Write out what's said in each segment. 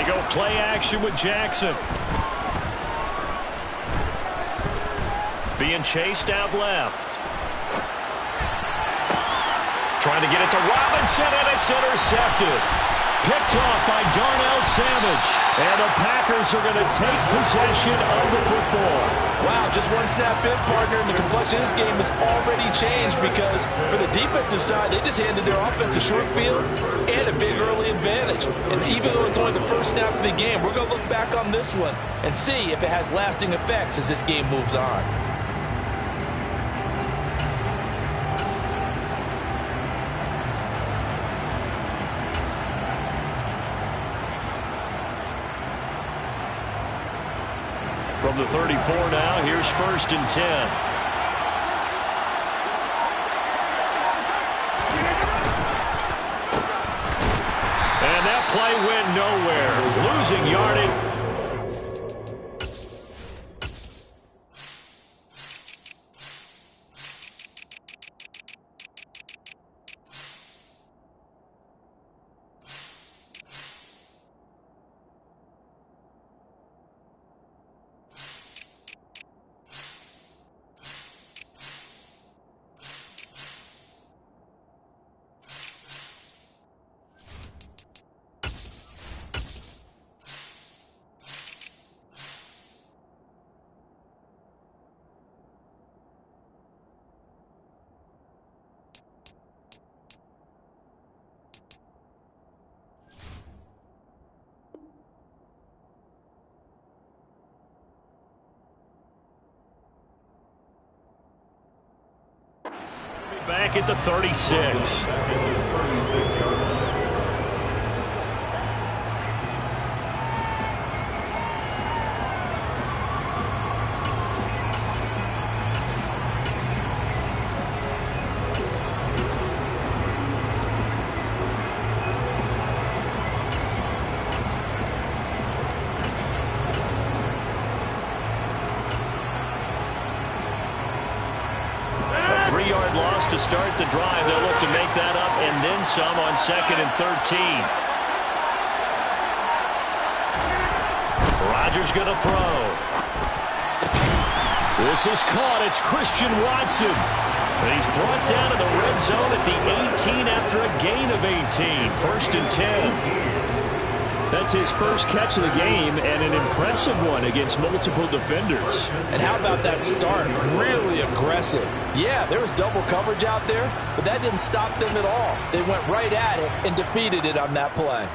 They go play action with Jackson. Being chased out left. Trying to get it to Robinson, and it's intercepted. Picked off by Darnell Savage. And the Packers are going to take possession of the football. Wow, just one snap in, partner, and the complexion of this game has already changed because for the defensive side, they just handed their offense a short field and a big early advantage. And even though it's only the first snap of the game, we're going to look back on this one and see if it has lasting effects as this game moves on. From the 34 now, here's 1st and 10. And that play went nowhere. Losing yardage. Back at the 36. Loss to start the drive. They'll look to make that up and then some on 2nd and 13. Rodgers going to throw. This is caught. It's Christian Watson. And he's brought down to the red zone at the 18 after a gain of 18. 1st and 10. That's his first catch of the game and an impressive one against multiple defenders. And how about that start? Really aggressive. Yeah, there was double coverage out there, but that didn't stop them at all. They went right at it and defeated it on that play.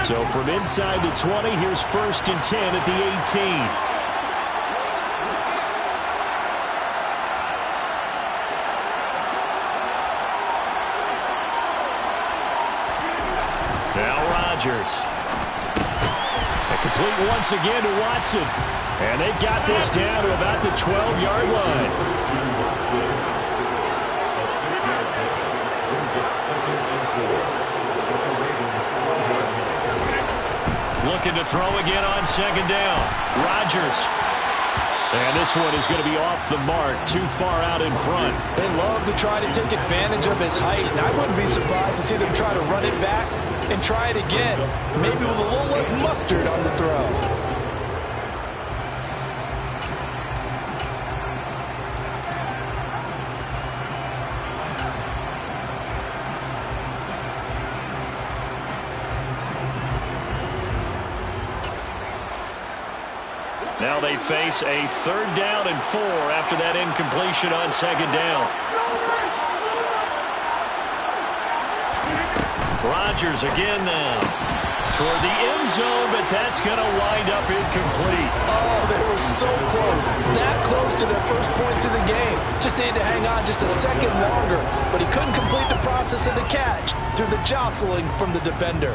So from inside the 20, here's 1st and 10 at the 18. Complete once again to Watson. And they've got this down to about the 12-yard line. Looking to throw again on 2nd down. Rodgers. And this one is going to be off the mark, too far out in front. They love to try to take advantage of his height, and I wouldn't be surprised to see them try to run it back and try it again, maybe with a little less mustard on the throw. Now they face a 3rd down and 4 after that incompletion on 2nd down. Rodgers again now toward the end zone, but that's going to wind up incomplete. Oh, they were so close. That close to their first points of the game. Just needed to hang on just a second longer, but he couldn't complete the process of the catch through the jostling from the defender.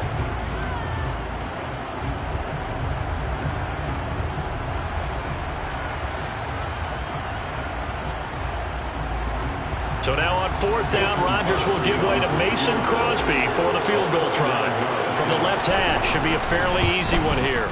So now on 4th down, Rodgers will give way to Mason Crosby for the field goal try. From the left hash, should be a fairly easy one here.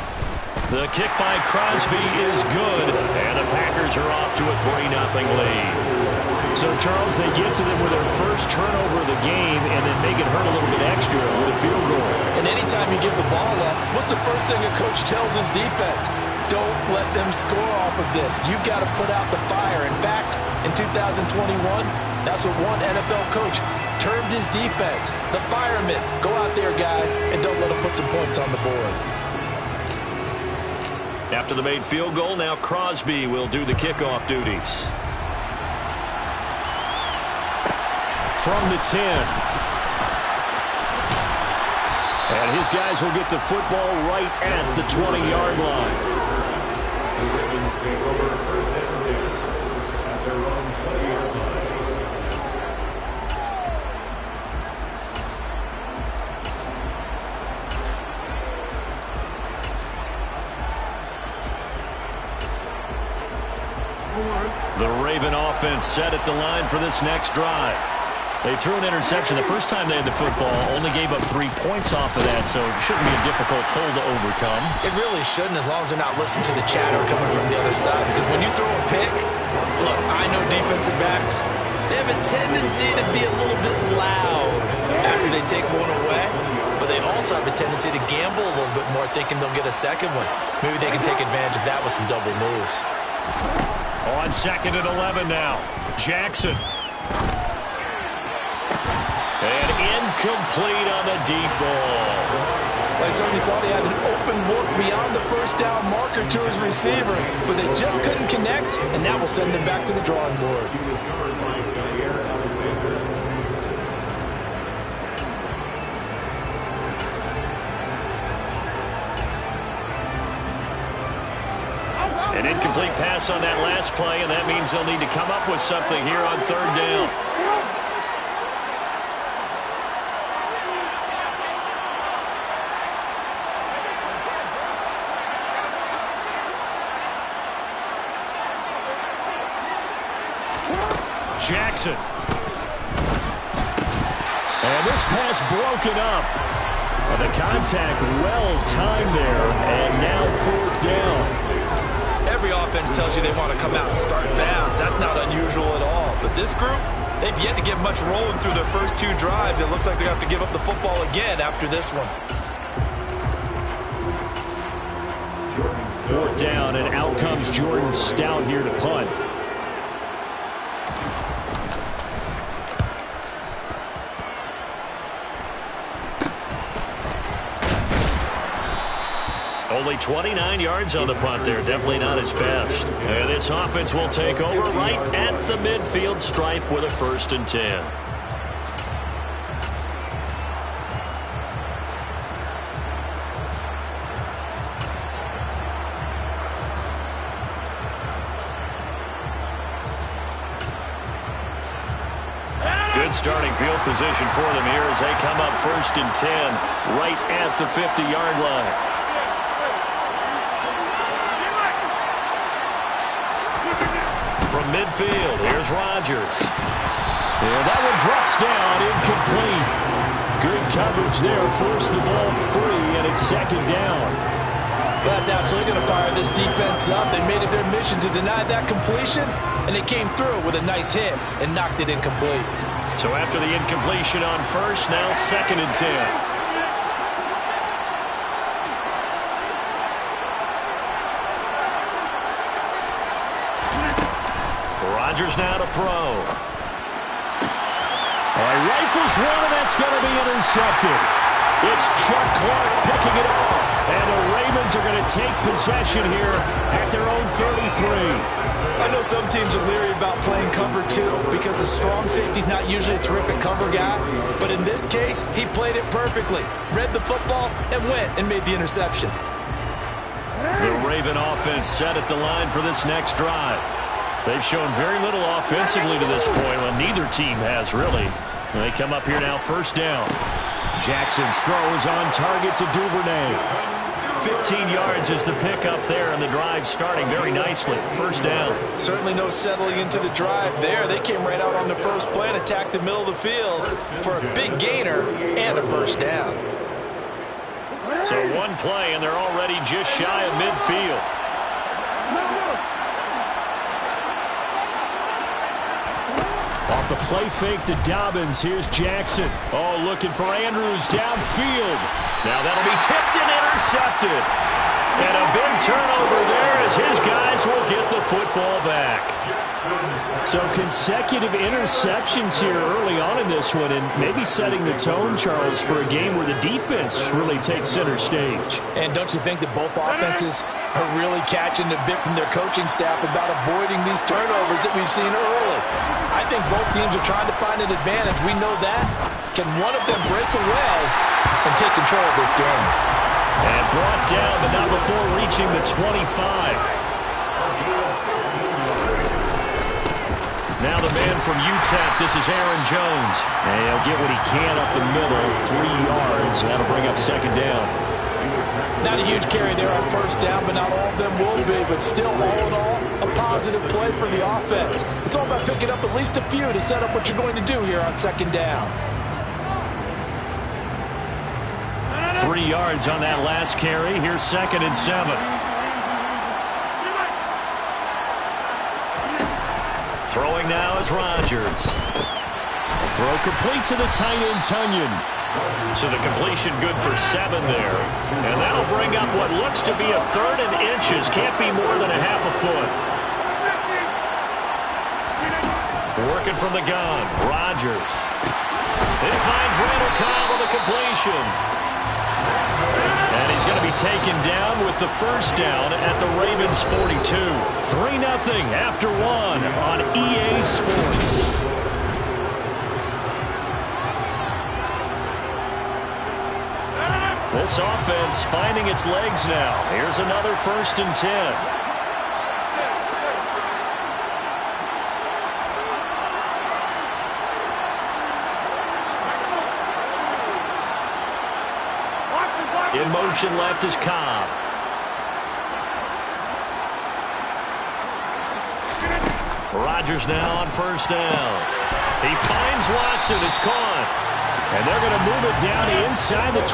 The kick by Crosby is good, and the Packers are off to a 3-0 lead. So, Charles, they get to them with their first turnover of the game and then make it hurt a little bit extra with a field goal. And anytime you give the ball up, what's the first thing a coach tells his defense? Don't let them score off of this. You've got to put out the fire. In fact, in 2021, that's what one NFL coach termed his defense. The firemen. Go out there, guys, and don't let them put some points on the board. After the made field goal, now Crosby will do the kickoff duties. From the 10. And his guys will get the football right at the 20-yard line. The Ravens take over first and 10 at their own 20-yard line. The Raven offense set at the line for this next drive. They threw an interception the first time they had the football, only gave up 3 points off of that, so it shouldn't be a difficult hole to overcome. It really shouldn't, as long as they're not listening to the chatter coming from the other side, because when you throw a pick, look, I know defensive backs, they have a tendency to be a little bit loud after they take one away, but they also have a tendency to gamble a little bit more, thinking they'll get a second one. Maybe they can take advantage of that with some double moves. On 2nd and 11 now. Jackson. And incomplete on the deep ball. I certainly thought he had an open look beyond the first down marker to his receiver, but they just couldn't connect, and that will send them back to the drawing board. An incomplete pass on that last play, and that means they'll need to come up with something here on 3rd down. Jackson. And this pass broken up. The contact well timed there, and now 4th down. Every offense tells you they want to come out and start fast. That's not unusual at all. But this group, they've yet to get much rolling through their first 2 drives. It looks like they're going to have to give up the football again after this one. 4th down, and out comes Jordan Stout here to punt. Only 29 yards on the punt there. Definitely not his best. And this offense will take over right at the midfield stripe with a 1st and 10. Good starting field position for them here as they come up 1st and 10 right at the 50-yard line. From midfield, here's Rodgers. And that one drops down, incomplete. Good coverage there, forced the ball free, and it's 2nd down. Well, that's absolutely going to fire this defense up. They made it their mission to deny that completion, and they came through with a nice hit and knocked it incomplete. So after the incompletion on 1st, now 2nd and 10. Rodgers now to throw. Rifles one, and that's going to be intercepted. It's Chuck Clark picking it off. And the Ravens are going to take possession here at their own 33. I know some teams are leery about playing cover 2 because the strong safety's not usually a terrific cover guy. But in this case, he played it perfectly. Read the football and went and made the interception. The Raven offense set at the line for this next drive. They've shown very little offensively to this point. Well, neither team has, really. And they come up here now, 1st down. Jackson's throws on target to Duvernay. 15 yards is the pickup there, and the drive starting very nicely. 1st down. Certainly no settling into the drive there. They came right out on the first play and attacked the middle of the field for a big gainer and a 1st down. So one play, and they're already just shy of midfield. off the play fake to Dobbins. Here's Jackson. Oh, looking for Andrews downfield. Now that'll be tipped and intercepted. And a big turnover there as his guys will get the football back. So consecutive interceptions here early on in this one, and maybe setting the tone, Charles, for a game where the defense really takes center stage. And don't you think that both offenses are really catching the bit from their coaching staff about avoiding these turnovers that we've seen early? I think both teams are trying to find an advantage. We know that. Can one of them break away and take control of this game? And brought down, but not before reaching the 25. Now the man from UTEP, this is Aaron Jones. And he'll get what he can up the middle, 3 yards. That'll bring up second down. Not a huge carry there on first down, but not all of them will be. But still, all in all, a positive play for the offense. It's all about picking up at least a few to set up what you're going to do here on second down. 3 yards on that last carry. Here's 2nd and 7. Throwing now is Rodgers. Throw complete to the tight end, Tunyon. So the completion good for 7 there. And that'll bring up what looks to be a 3rd and inches. Can't be more than a half a foot. Working from the gun. Rodgers. It finds Randall Cobb on the completion. And he's going to be taken down with the first down at the Ravens 42. 3-0 after 1 on EA Sports. This offense finding its legs now. Here's another 1st and 10. In motion left is Cobb. Rodgers now on first down. He finds Watson. It's caught. And they're going to move it down inside the 25.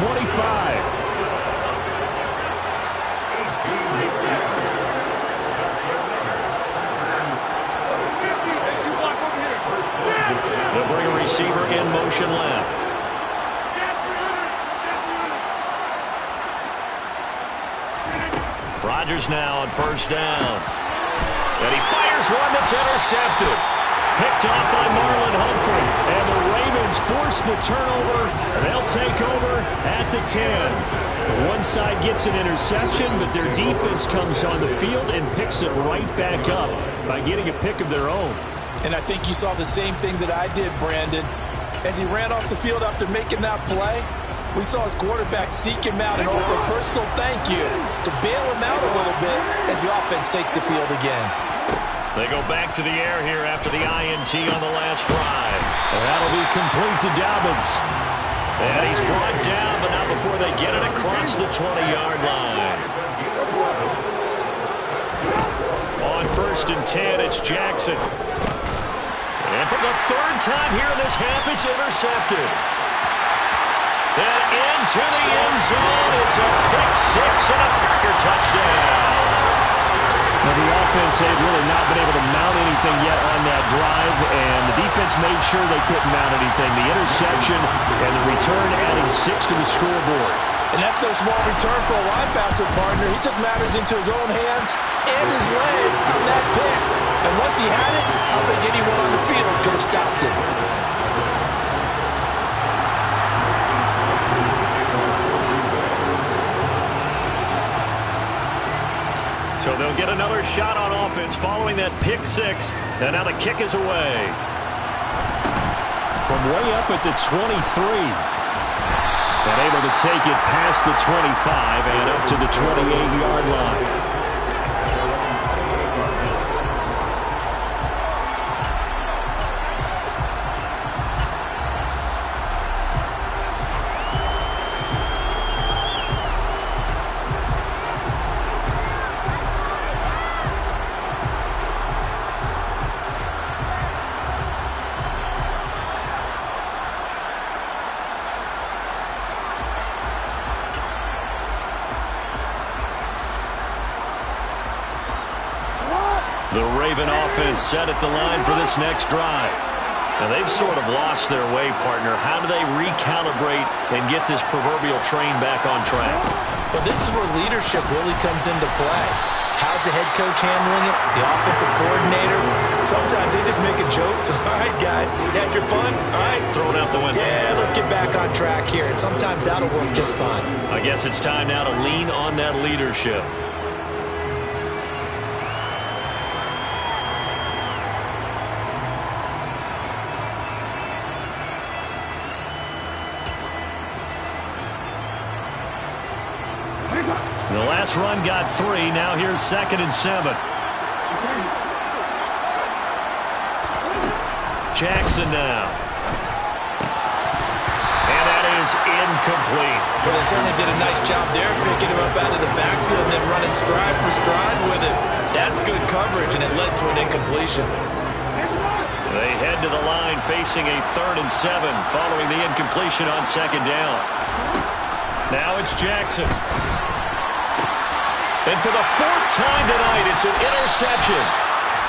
They'll bring a receiver in motion left. Rodgers now on first down. And he fires one that's intercepted. Picked off by Marlon Humphrey. And the Ravens force the turnover. They'll take over at the 10. One side gets an interception, but their defense comes on the field and picks it right back up by getting a pick of their own. And I think you saw the same thing that I did, Brandon. As he ran off the field after making that play, we saw his quarterback seek him out and offer a personal thank you to bail him out a little bit as the offense takes the field again. They go back to the air here after the INT on the last drive. And that'll be complete to Dobbins. And he's brought down, but not before they get it across the 20-yard line. On 1st and 10, it's Jackson. And for the 3rd time here in this half, it's intercepted. And into the end zone, it's a pick 6 and a Packer touchdown. Now, the offense had really not been able to mount anything yet on that drive, and the defense made sure they couldn't mount anything. The interception and the return adding 6 to the scoreboard. And that's no small return for a linebacker, partner. He took matters into his own hands and his legs on that pick. And once he had it, I don't think anyone on the field could have stopped him. So they'll get another shot on offense following that pick 6. And now the kick is away. From way up at the 23. And able to take it past the 25 and up to the 28-yard line. The Raven offense set at the line for this next drive. Now, they've sort of lost their way, partner. How do they recalibrate and get this proverbial train back on track? Well, this is where leadership really comes into play. How's the head coach handling it? The offensive coordinator? Sometimes they just make a joke. All right, guys, you had your fun? All right. Throw it out the window. Yeah, let's get back on track here. And sometimes that'll work just fine. I guess it's time now to lean on that leadership. The last run got 3. Now here's 2nd and 7. Jackson now. And that is incomplete. Well, they certainly did a nice job there, picking him up out of the backfield and then running stride for stride with it. That's good coverage, and it led to an incompletion. They head to the line facing a 3rd and 7 following the incompletion on 2nd down. Now it's Jackson. And for the 4th time tonight, it's an interception.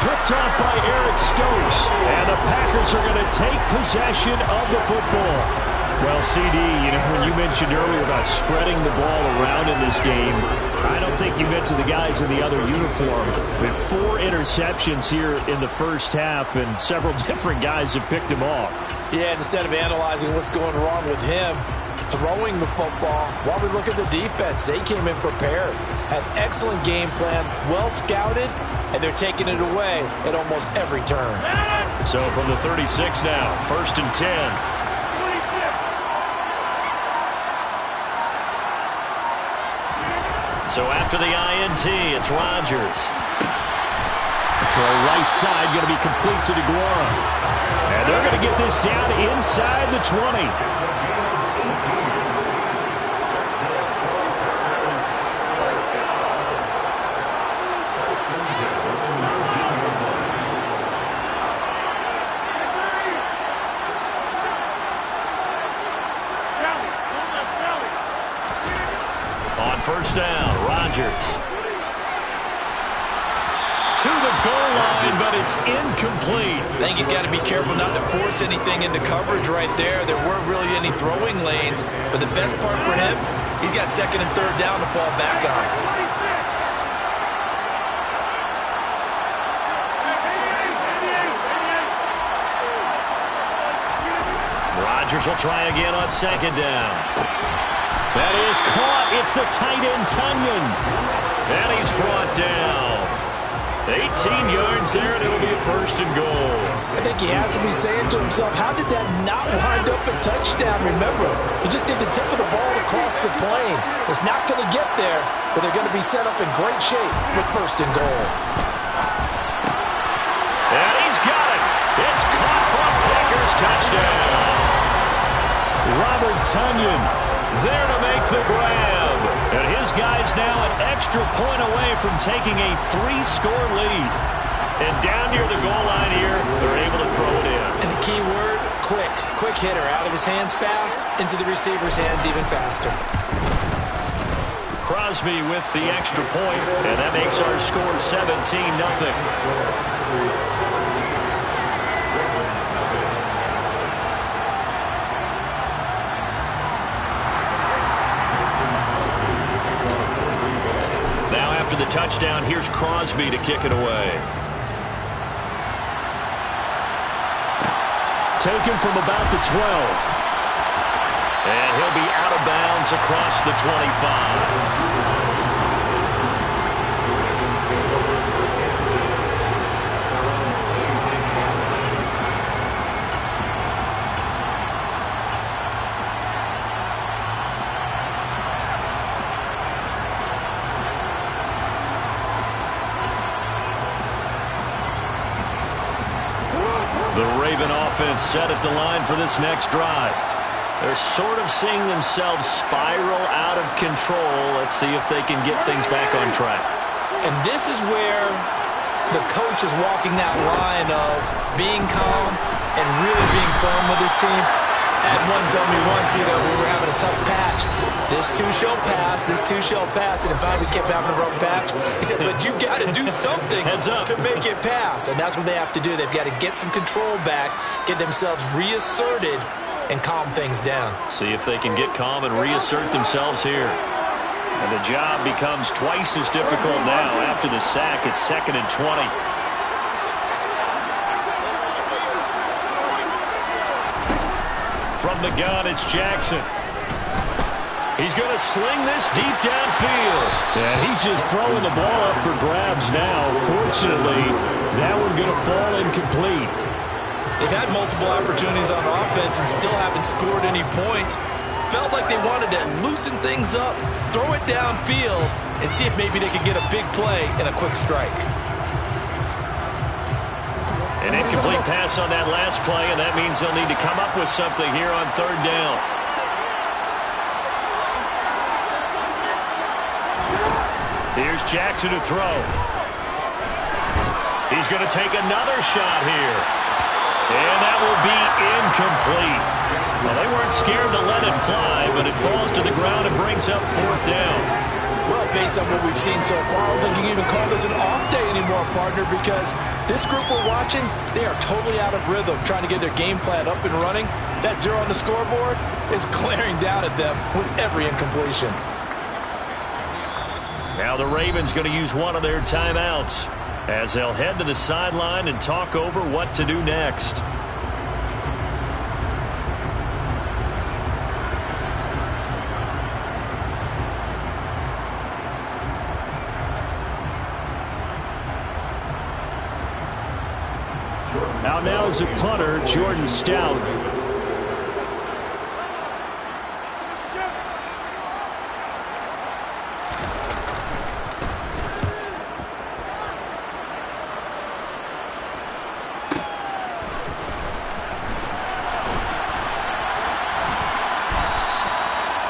Picked off by Eric Stokes. And the Packers are going to take possession of the football. Well, CD, when you mentioned earlier about spreading the ball around in this game, I don't think you mentioned the guys in the other uniform. With 4 interceptions here in the first half, and several different guys have picked him off. Yeah, instead of analyzing what's going wrong with him, throwing the football, while we look at the defense, they came in prepared, had excellent game plan, well scouted, and they're taking it away at almost every turn. So from the 36 now, 1st and 10. So after the INT, it's Rodgers. For a right side, going to be complete to DeGuara. And they're going to get this down inside the 20. On 1st down, Rodgers. To the goal line, but it's incomplete. I think he's got to be careful not to force anything into coverage right there. There weren't really any throwing lanes, but the best part for him, he's got 2nd and 3rd down to fall back on. Rodgers will try again on 2nd down. That is caught. It's the tight end, Tunyon. And he's brought down. 18 yards there, and it'll be a 1st and goal. I think he has to be saying to himself, how did that not wind up a touchdown? Remember, he just did the tip of the ball across the plane. It's not going to get there, but they're going to be set up in great shape with 1st and goal. And he's got it. It's caught for a Packers touchdown. Robert Tunyon there to make the grab. And his guy's now an extra point away from taking a 3-score lead. And down near the goal line here, they're able to throw it in. And the key word, quick. Quick hitter. Out of his hands fast, into the receiver's hands even faster. Crosby with the extra point, and that makes our score 17-0. After the touchdown, here's Crosby to kick it away. Taken from about the 12. And he'll be out of bounds across the 25. The Raven offense set at the line for this next drive. They're sort of seeing themselves spiral out of control. Let's see if they can get things back on track. And this is where the coach is walking that line of being calm and really being firm with his team. Had one told me once, we were having a tough patch. This too shall pass, this too shall pass. And in fact, we kept having a rough patch. He said, but you got to do something to make it pass. And that's what they have to do. They've got to get some control back, get themselves reasserted, and calm things down. See if they can get calm and reassert themselves here. And the job becomes twice as difficult now. After the sack, it's 2nd and 20. From the gun, it's Jackson. He's going to sling this deep downfield. And he's just throwing the ball up for grabs now. Fortunately, that one going to fall incomplete. They've had multiple opportunities on offense and still haven't scored any points. Felt like they wanted to loosen things up, throw it downfield, and see if maybe they could get a big play and a quick strike. An incomplete pass on that last play, and that means they'll need to come up with something here on 3rd down. Here's Jackson to throw. He's going to take another shot here. And that will be incomplete. Well, they weren't scared to let it fly, but it falls to the ground and brings up 4th down. Well, based on what we've seen so far, I don't think you can even call this an off day anymore, partner, because this group we're watching, they are totally out of rhythm, trying to get their game plan up and running. That 0 on the scoreboard is glaring down at them with every incompletion. Now the Ravens going to use one of their timeouts as they'll head to the sideline and talk over what to do next. Out now is a punter, Jordan Stout.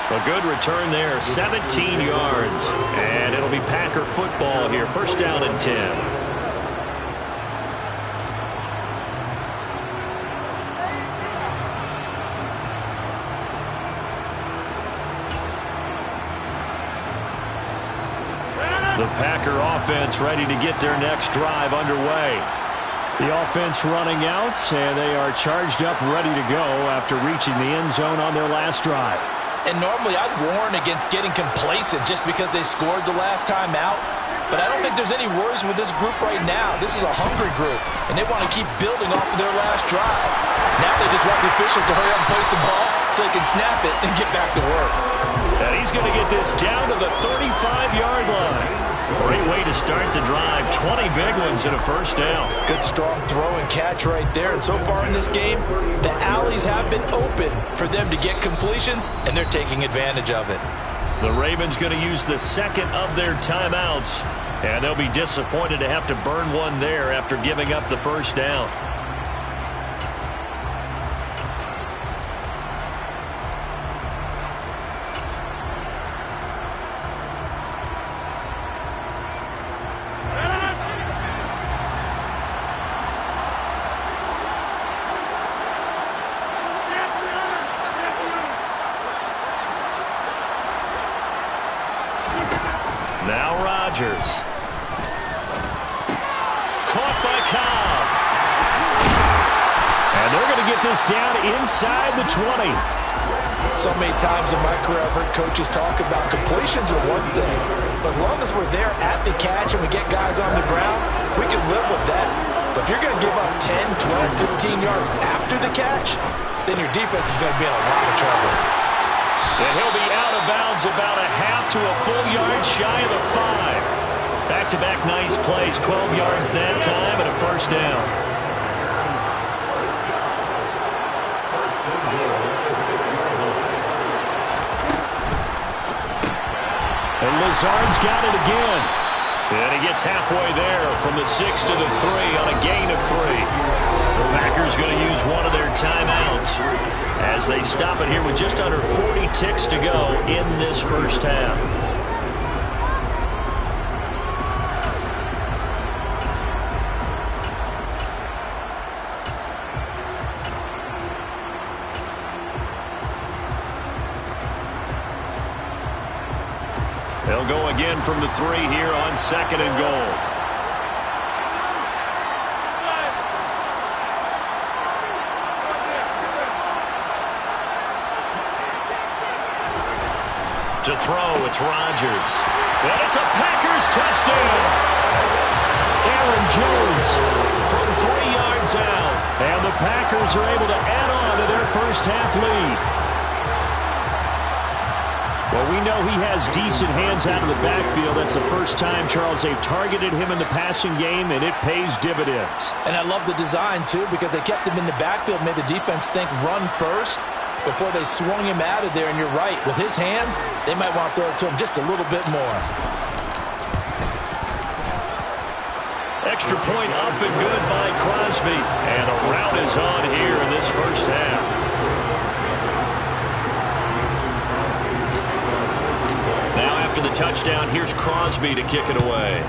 A good return there, 17 yards. And it'll be Packer football here, 1st down and 10. The Packer offense ready to get their next drive underway. The offense running out, and they are charged up, ready to go after reaching the end zone on their last drive. And normally I'd warn against getting complacent just because they scored the last time out. But I don't think there's any worries with this group right now. This is a hungry group, and they want to keep building off of their last drive. Now they just want the officials to hurry up and place the ball so they can snap it and get back to work. And he's going to get this down to the 35-yard line. Great way to start the drive. 20 big ones and a 1st down. Good strong throw and catch right there. And so far in this game, the alleys have been open for them to get completions, and they're taking advantage of it. The Ravens going to use the 2nd of their timeouts, and they'll be disappointed to have to burn one there after giving up the 1st down. Now Rodgers. Caught by Cobb. And they're going to get this down inside the 20. So many times in my career, I've heard coaches talk about completions are one thing, but as long as we're there at the catch and we get guys on the ground, we can live with that. But if you're going to give up 10, 12, 15 yards after the catch, then your defense is going to be in a lot of trouble. And he'll be out of bounds about a half to a full yard shy of the 5. Back-to-back nice plays, 12 yards that time and a 1st down. And Lazard's got it again. And he gets halfway there from the 6 to the 3 on a gain of 3. The Packers going to use one of their timeouts as they stop it here with just under 40 ticks to go in this 1st half. again from the 3 here on 2nd and goal. To throw, it's Rodgers. And it's a Packers touchdown. Aaron Jones from 3 yards out. And the Packers are able to add on to their first half lead. Well, we know he has decent hands out of the backfield. That's the first time, Charles, they've targeted him in the passing game, and it pays dividends. And I love the design, too, because they kept him in the backfield, made the defense think run first before they swung him out of there. And you're right, with his hands, they might want to throw it to him just a little bit more. Extra point up and good by Crosby. And a rout is on here in this first half. Now after the touchdown, here's Crosby to kick it away.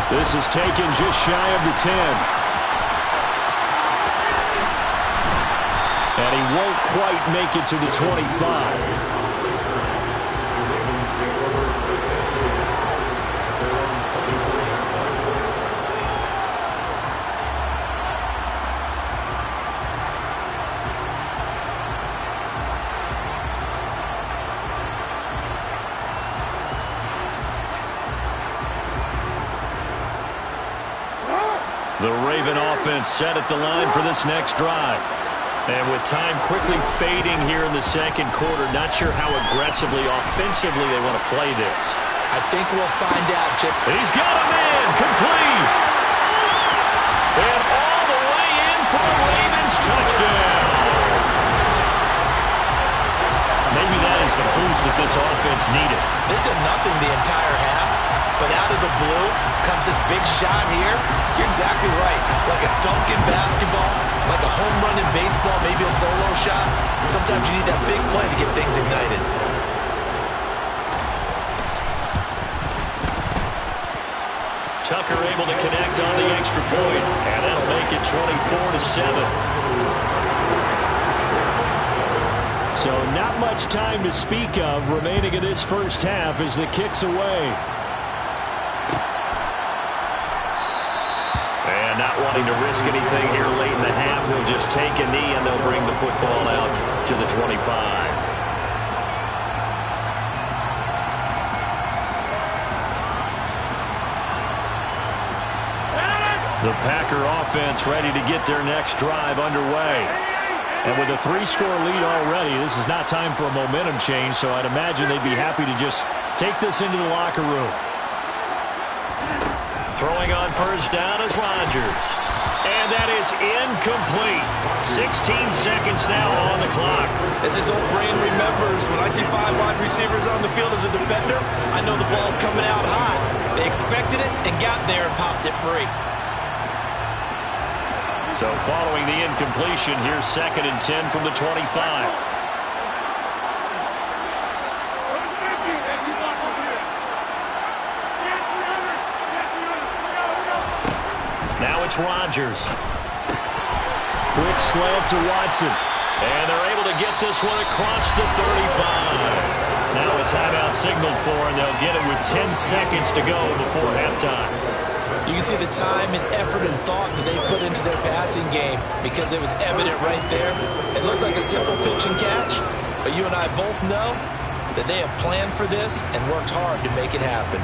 This is taken just shy of the 10. And he won't quite make it to the 25. The Raven offense set at the line for this next drive. And with time quickly fading here in the second quarter, not sure how aggressively, offensively they want to play this. I think we'll find out, Chip. He's got a man, complete. And all the way in for the Ravens touchdown. Maybe that is the boost that this offense needed. They've done nothing the entire half, but out of the blue comes this big shot here. You're exactly right. Like a dunk in basketball, like a home run in baseball, maybe a solo shot. Sometimes you need that big play to get things ignited. Tucker able to connect on the extra point, and that'll make it 24-7. So not much time to speak of remaining in this first half as the kick's away. And not wanting to risk anything here late in the half, they'll just take a knee and they'll bring the football out to the 25. The Packer offense ready to get their next drive underway. And with a 3-score lead already, this is not time for a momentum change, so I'd imagine they'd be happy to just take this into the locker room. Throwing on first down is Rodgers. And that is incomplete. 16 seconds now on the clock. As his old brain remembers, when I see 5 wide receivers on the field as a defender, I know the ball's coming out high. They expected it and got there and popped it free. So following the incompletion, here's 2nd and 10 from the 25. Now it's Rodgers. Quick slant to Watson. And they're able to get this one across the 35. Now a timeout signaled for, and they'll get it with 10 seconds to go before halftime. You can see the time and effort and thought that they put into their passing game because it was evident right there. It looks like a simple pitch and catch, but you and I both know that they have planned for this and worked hard to make it happen.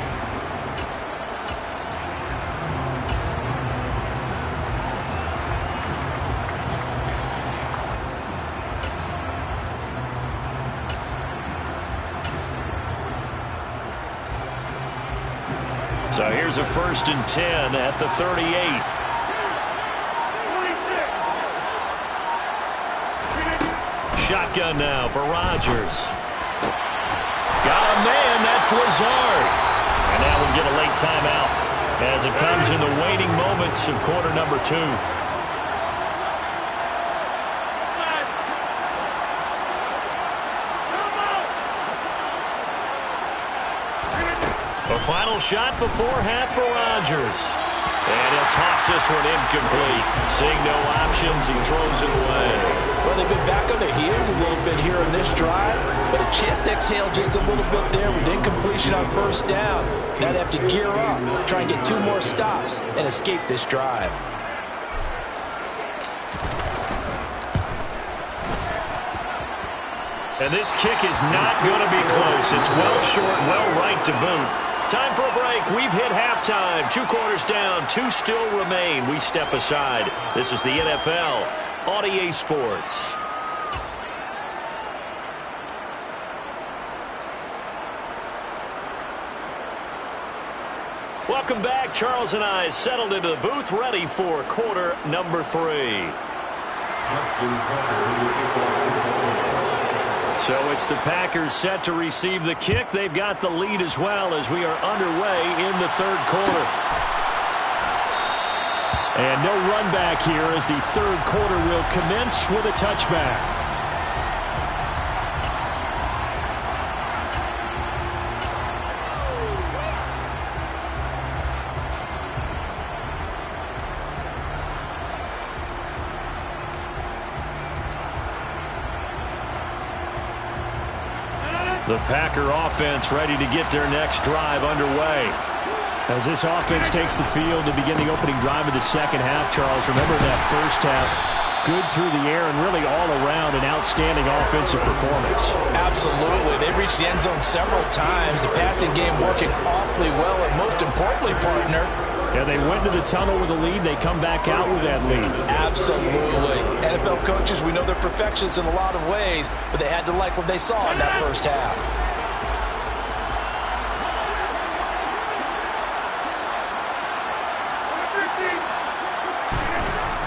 So here's a 1st and 10 at the 38. Shotgun now for Rodgers. Got a man, that's Lazard. And now we'll get a late timeout as it comes in the waning moments of quarter number 2. A final shot before half for Rodgers. And he'll toss this one incomplete. Seeing no options, he throws it away. Well, they've been back on their heels a little bit here in this drive, but a chance to exhale just a little bit there with incompletion on first down. Now they have to gear up, try and get 2 more stops, and escape this drive. And this kick is not going to be close. It's well short, well right to boot. Time for a break. We've hit halftime. 2 quarters down, 2 still remain. We step aside. This is the NFL on EA Sports. Welcome back. Charles and I settled into the booth, ready for quarter number 3. So it's the Packers set to receive the kick. They've got the lead as well as we are underway in the 3rd quarter. And no run back here as the 3rd quarter will commence with a touchback. The Packer offense ready to get their next drive underway. As this offense takes the field to begin the opening drive of the second half, Charles, remember that first half, good through the air and really all around an outstanding offensive performance. Absolutely. They reached the end zone several times. The passing game working awfully well, and most importantly, partner, yeah, they went to the tunnel with a lead. They come back out with that lead. Absolutely. NFL coaches, we know they're perfectionists in a lot of ways, but they had to like what they saw in that first half.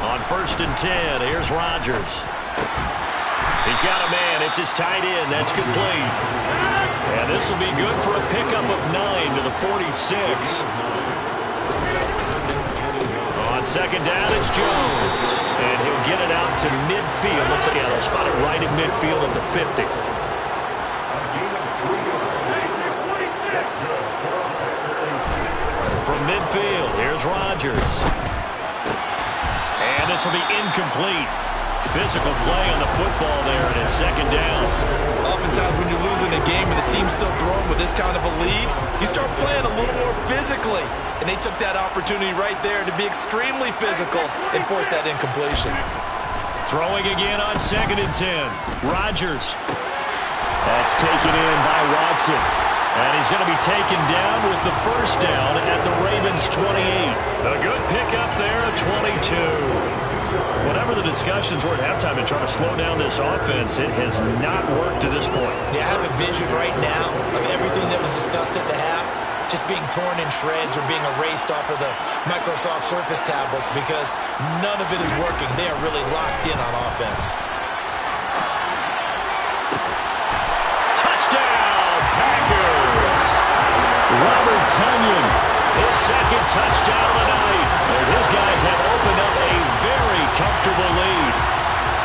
On 1st and 10, here's Rodgers. He's got a man. It's his tight end. That's complete. And this will be good for a pickup of 9 to the 46. On 2nd down, it's Jones. And he'll get it out to midfield. Let's see, they'll spot it right at midfield at the 50. From midfield, here's Rodgers. And this will be incomplete. Physical play on the football there, and it's 2nd down. Oftentimes when you're losing a game and the team's still throwing with this kind of a lead, you start playing a little more physically. And they took that opportunity right there to be extremely physical and force that incompletion. Throwing again on 2nd and 10. Rodgers. That's taken in by Watson. And he's going to be taken down with the 1st down at the Ravens' 28. A good pickup there at 22. Whatever the discussions were at halftime in trying to slow down this offense, it has not worked to this point. Yeah, I have a vision right now of everything that was discussed at the half just being torn in shreds or being erased off of the Microsoft Surface tablets because none of it is working. They are really locked in on offense. Touchdown, Packers! Robert Tonyan, his 2nd touchdown of the night, as his guys have opened up a very comfortable lead.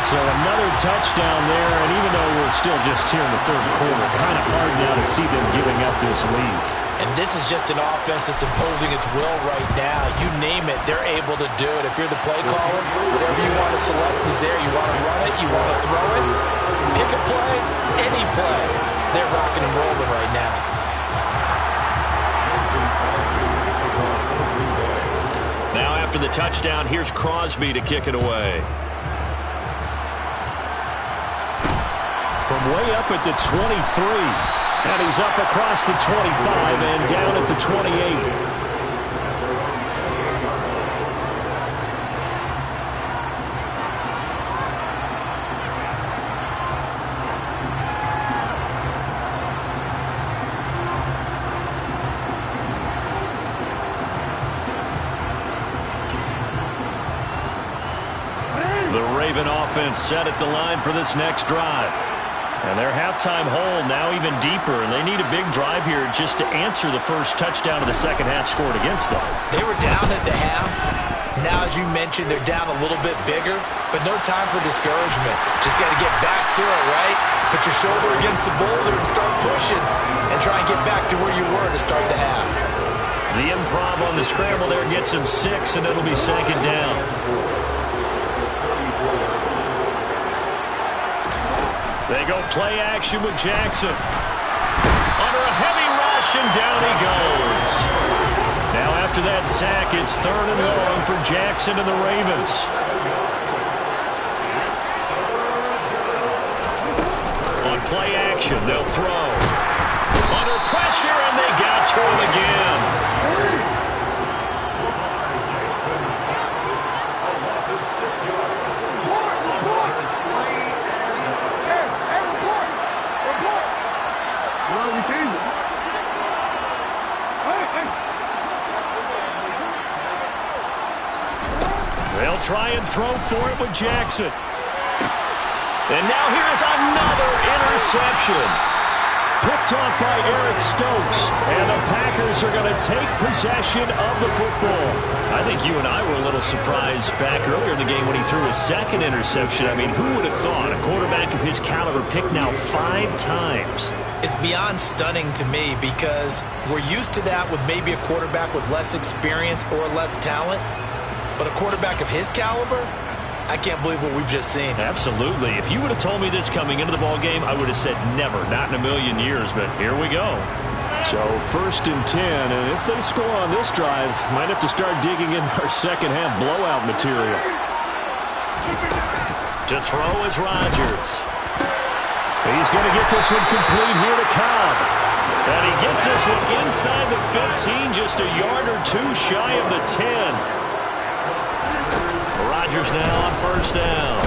So another touchdown there, and even though we're still just here in the 3rd quarter, kind of hard now to see them giving up this lead. And this is just an offense that's imposing its will right now. You name it, they're able to do it. If you're the play caller, whatever you want to select is there. You want to run it, you want to throw it, pick a play, any play. They're rocking and rolling right now. Now after the touchdown, here's Crosby to kick it away. From way up at the 23. And he's up across the 25 and down at the 28. The Raven offense set at the line for this next drive. And their halftime hole now even deeper, and they need a big drive here just to answer the first touchdown of the second half scored against them. They were down at the half. Now, as you mentioned, they're down a little bit bigger, but no time for discouragement. Just got to get back to it, right? Put your shoulder against the boulder and start pushing and try and get back to where you were to start the half. The improv on the scramble there gets him 6, and it'll be 2nd down. They go play action with Jackson. Under a heavy rush, and down he goes. Now after that sack, it's 3rd and long for Jackson and the Ravens. On play action, they'll throw. Under pressure, and they got to him again. They'll try and throw for it with Jackson. And now here's another interception. Picked off by Eric Stokes. And the Packers are going to take possession of the football. I think you and I were a little surprised back earlier in the game when he threw his second interception. I mean, who would have thought a quarterback of his caliber picked now 5 times? It's beyond stunning to me because we're used to that with maybe a quarterback with less experience or less talent. But a quarterback of his caliber, I can't believe what we've just seen. Absolutely. If you would have told me this coming into the ballgame, I would have said never, not in a million years. But here we go. So 1st and 10, and if they score on this drive, might have to start digging in our second half blowout material. To throw is Rodgers. He's going to get this one complete here to Cobb. And he gets this one inside the 15, just a yard or 2 shy of the 10. Rodgers now on 1st down.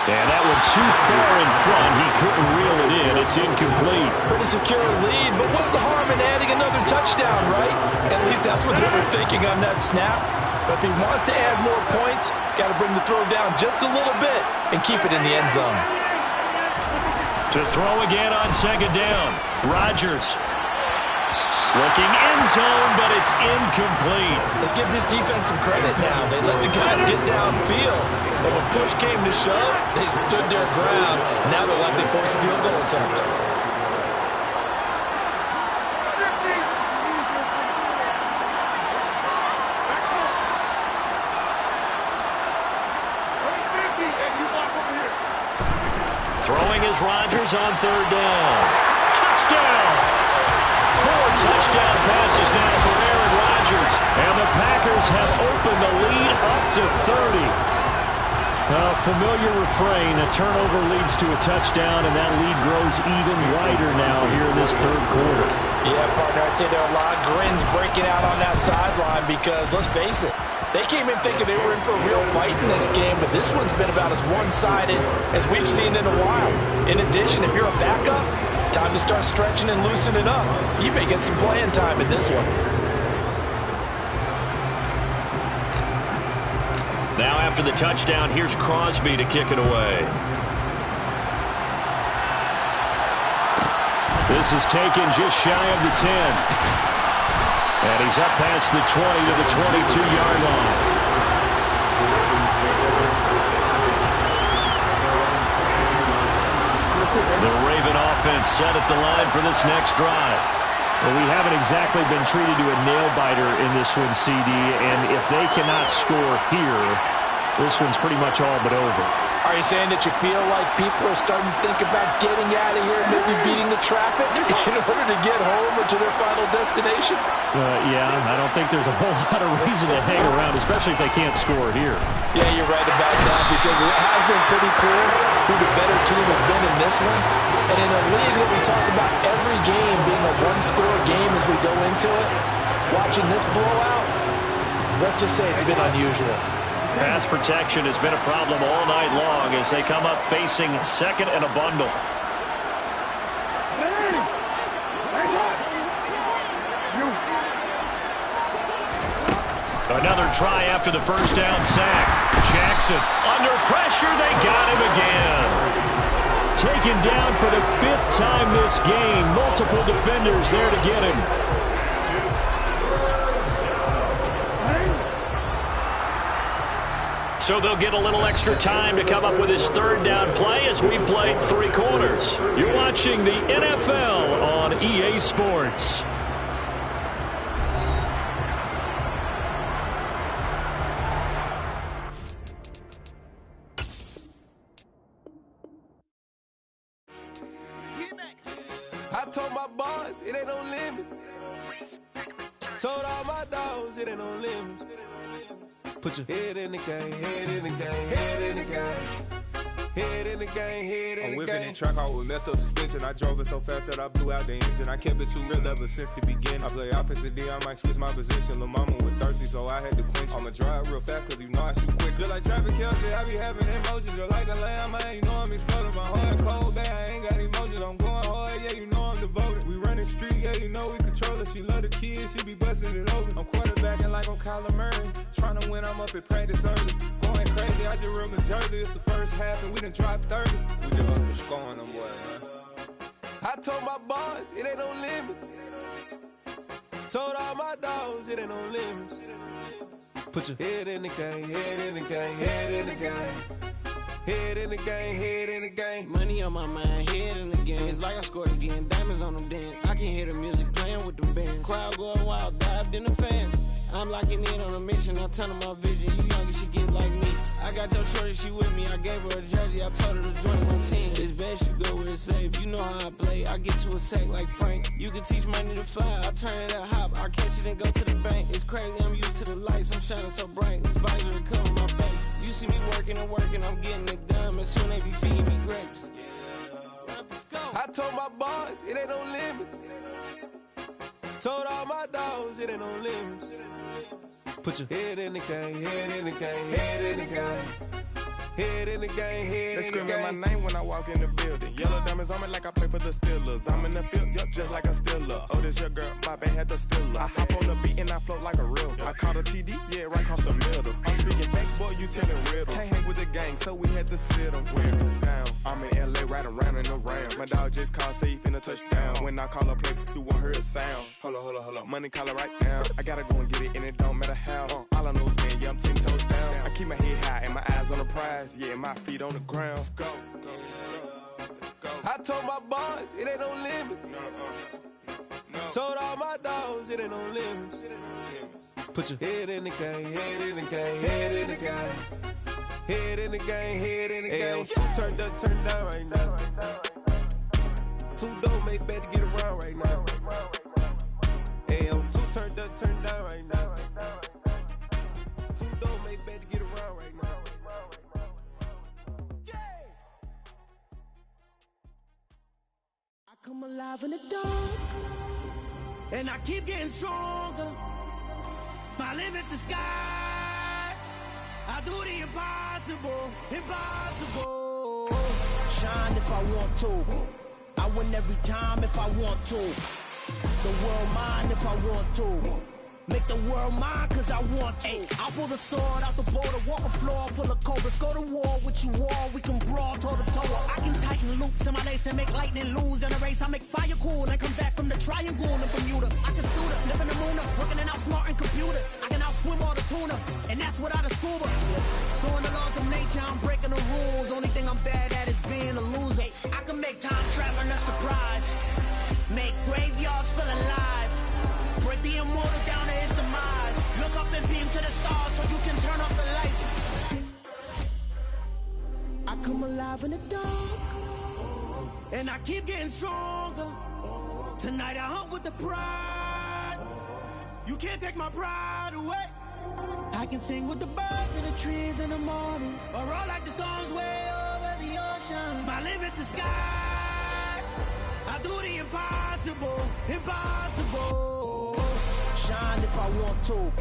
And that one too far in front. He couldn't reel it in. It's incomplete. Pretty secure lead, but what's the harm in adding another touchdown, right? At least that's what they were thinking on that snap. But if he wants to add more points, got to bring the throw down just a little bit and keep it in the end zone. To throw again on 2nd down. Rodgers. Looking end zone, but it's incomplete. Let's give this defense some credit now. They let the guys get downfield. But when push came to shove, they stood their ground. And now they'll likely force a field goal attempt. Throwing is Rodgers on 3rd down. Touchdown! 4 touchdown passes now for Aaron Rodgers. And the Packers have opened the lead up to 30. A familiar refrain, a turnover leads to a touchdown, and that lead grows even wider now here in this 3rd quarter. Yeah, partner, I'd say there are a lot of grins breaking out on that sideline because, let's face it, they came in thinking they were in for a real fight in this game, but this one's been about as one-sided as we've seen in a while. In addition, if you're a backup, time to start stretching and loosening up. You may get some playing time in this one. Now after the touchdown, here's Crosby to kick it away. This is taken just shy of the 10. And he's up past the 20 to the 22-yard line. The Raven offense set at the line for this next drive. Well, we haven't exactly been treated to a nail-biter in this one, CD, and if they cannot score here, this one's pretty much all but over. Are you saying that you feel like people are starting to think about getting out of here and maybe beating the traffic in order to get home or to their final destination? Yeah, I don't think there's a whole lot of reason to hang around, especially if they can't score here. Yeah, you're right about that because it has been pretty clear who the better team has been in this one. And in a league that we talk about every game being a one-score game as we go into it, watching this blowout, let's just say it's been unusual. Pass protection has been a problem all night long as they come up facing 2nd and a bundle. Another try after the 1st down sack. Jackson under pressure. They got him again. Taken down for the 5th time this game. Multiple defenders there to get him. So they'll get a little extra time to come up with his 3rd down play as we played 3 quarters. You're watching the NFL on EA Sports. boss, it ain't no limits. Told all my dogs, it ain't no limits. Put your head in the game, head in the game, head in the game. Head in the game, head in the game. I'm whipping in track out with messed up suspension. I drove it so fast that I blew out the engine. I kept it too real ever since the beginning. I play offensive D, I might switch my position. Lil' mama was thirsty, so I had to quench. I'ma drive real fast, cause you know I shoot quick. Just like traffic Kelsey, I be having emotions. Just like a lamb, man, you know I'm exploding. My heart cold, bad, I ain't got emotions. I'm going hard, yeah, you know I'm devoted. We running streets, yeah, you know we control it. She love the kids, she be busting it over. I'm quarterbacking like I'm Kyler Murray. Trying to win, I'm up at practice early. Going crazy, I just real Jersey. It's the first half and we done dropped 30. We just up to scoring them, boy, man. I told my boss, it ain't no limits. Told all my dogs, it ain't no limits. Put your head in the game, head in the game, head in the game. Head in the game, head in the game. Money on my mind, head in the game. It's like I scored again, diamonds on them dance. I can hear the music playing with them bands. Crowd going wild, dived in the fans. I'm locking in on a mission, I tell her my vision. You young and she get like me. I got your shorty, she with me. I gave her a jersey, I told her to join my team. It's best you go where it's safe. You know how I play, I get to a sack like Frank. You can teach money to fly, I turn it a hop. I catch it and go to the bank. It's crazy, I'm used to the lights, I'm shining so bright. This visor will cover my face. You see me working and working, I'm getting it done. And soon they be feeding me grapes. I told my boss, it ain't no limits. Told all my dogs, it ain't no limits. Put your head in the game, head in the game, head in the game. Head in the game, head in the game. They screaming my name when I walk in the building. Yellow diamonds on me like I play for the Steelers. I'm in the field, yup, just like a Steeler. Oh, this your girl, my band had the Steeler. I hop on the beat and I float like a river. I caught a TD, yeah, right across the middle. I'm speaking facts, boy, you telling riddles. Can't hang with the gang, so we had to sit them down. I'm in LA, right around and around. My dog just called, say he finna touchdown. When I call a play, you won't hear a sound. Hold up, money calling right now. I gotta go and get it, and it don't matter how. All I know is, man, yeah, I'm 10 toes down. I keep my head high and my eyes on the prize. Yeah, my feet on the ground. Let's go. Let's go. I told my boss, it ain't no limits. No. Told all my dogs, it ain't no limits. Put your head in the game, head in the game, head in the game. Head in the game, head in the game. Two turned up, turned down right now. Two don't make better get around right now. Hey, I'm two turned up, turned down right now. Two don't make better get around right now. I come alive in the dark, and I keep getting stronger. My limit's the sky. I do the impossible, impossible. Shine if I want to. I win every time if I want to. The world mine if I want to. Make the world mine cause I want to. I'll pull the sword out the border, walk a floor full of cobras. Go to war with you all, we can brawl toe to toe. I can tighten loops in my lace and make lightning lose in a race. I make fire cool and come back from the triangle in Bermuda. I can suit up, live in the moon up, working and outsmarting computers. I can outswim all the tuna, and that's without a scuba. So in the laws of nature, I'm breaking the rules. Only thing I'm bad at is being a loser. I can make time traveling a surprise, make graveyards feel alive. Break the immortal down to his demise. Look up and beam to the stars so you can turn off the lights. I come alive in the dark, and I keep getting stronger. Tonight I hunt with the pride. You can't take my pride away. I can sing with the birds and the trees in the morning, or roll like the storms way over the ocean. My limit's the sky. I do the impossible, impossible. Shine if I want to.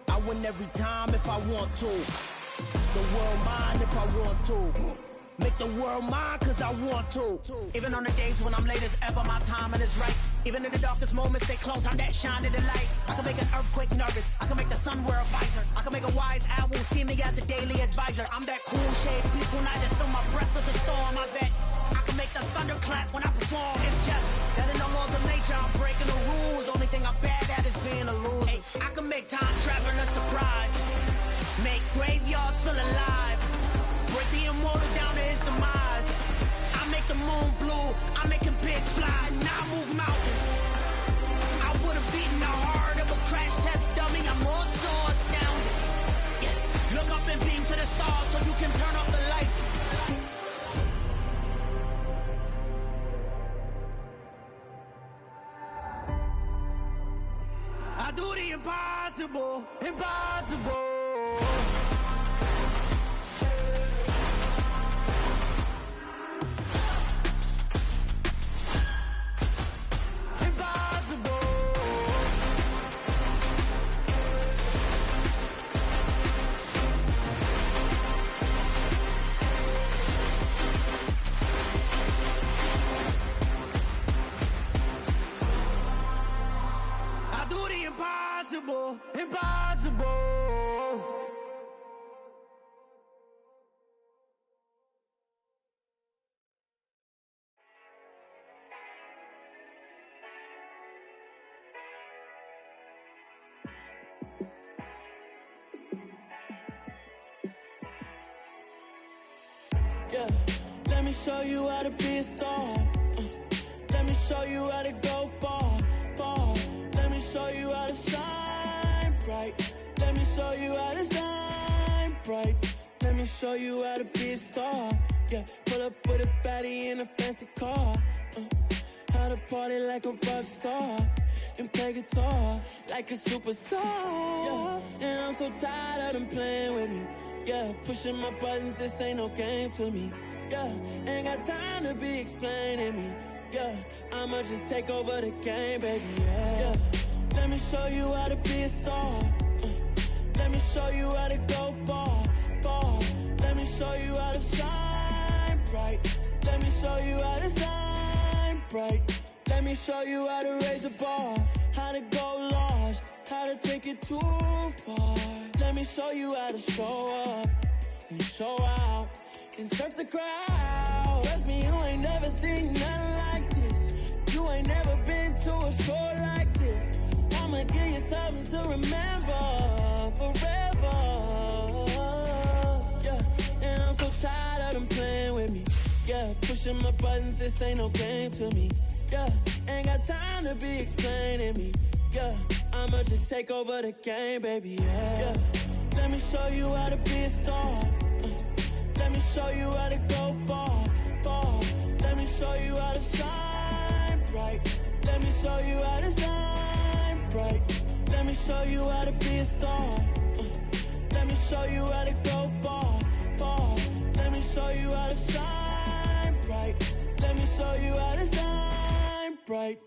I win every time if I want to. The world mine if I want to. Make the world mine cause I want to. Even on the days when I'm late as ever, my timing is right. Even in the darkest moments, stay close, I'm that shining the light. I can make an earthquake nervous, I can make the sun wear a visor. I can make a wise owl see me as a daily advisor. I'm that cool shade, peaceful night, and still my breath is a storm, I bet. I can make the thunder clap when I perform. It's just that in the laws of nature, I'm breaking the rules. Only thing I'm bad at is being a loser. Hey, I can make time traveling a surprise, make graveyards feel alive. Break the immortal down to his demise. I make the moon blue, I'm making pigs fly, now I move mountains. I would've beaten the heart of a crash test dummy, I'm more so astounded. Yeah. Look up and beam to the stars so you can turn off the lights. I do the impossible, impossible. Impossible, impossible. Yeah, let me show you how to be a star. Let me show you how to go far, far. Let me show you how to shine bright. Let me show you how to shine bright. Let me show you how to be a star. Yeah, pull up with a baddie in a fancy car. How to party like a rock star and play guitar like a superstar. Yeah, and I'm so tired of them playing with me. Yeah, pushing my buttons, this ain't no game to me. Yeah, ain't got time to be explaining me. Yeah, I'ma just take over the game, baby, yeah. Let me show you how to be a star. Let me show you how to go far, far. Let me show you how to shine bright. Let me show you how to shine bright. Let me show you how to raise a bar, how to go large, how to take it too far. Let me show you how to show up and show out and surf the crowd. Trust me, you ain't never seen nothing like this. You ain't never been to a show like this. I'ma give you something to remember forever. Yeah, and I'm so tired of them playing with me. Yeah, pushing my buttons, this ain't no game to me. Yeah, ain't got time to be explaining me. Yeah, I'ma just take over the game, baby, yeah. Let me show you how to be a star. Let me show you how to go far, far. Let me show you how to shine bright. Let me show you how to shine bright. Let me show you how to be a star. Let me show you how to go far, far. Let me show you how to shine bright. Let me show you how to shine bright.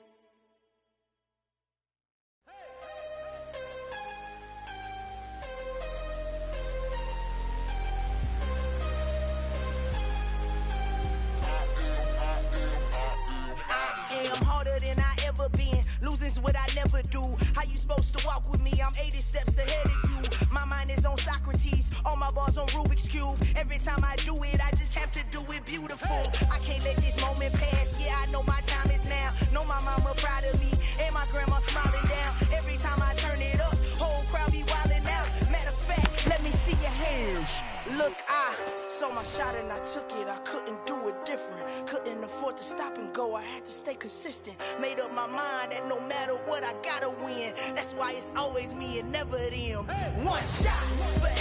I'm harder than I ever been. Losing's what I never do. How you supposed to walk with me? I'm 80 steps ahead of you. My mind is on Socrates, all my bars on Rubik's Cube. Every time I do it, I just have to do it beautiful. I can't let this moment pass. Yeah, I know my time is now. Know my mama proud of me, and my grandma smiling down. Every time I turn it up, whole crowd be wildin' out. Matter of fact, let me see your hands. Look, I saw my shot and I took it. I couldn't do it different. Couldn't afford to stop and go. I had to stay consistent. Made up my mind that no matter what, I gotta win. That's why it's always me and never them. One shot for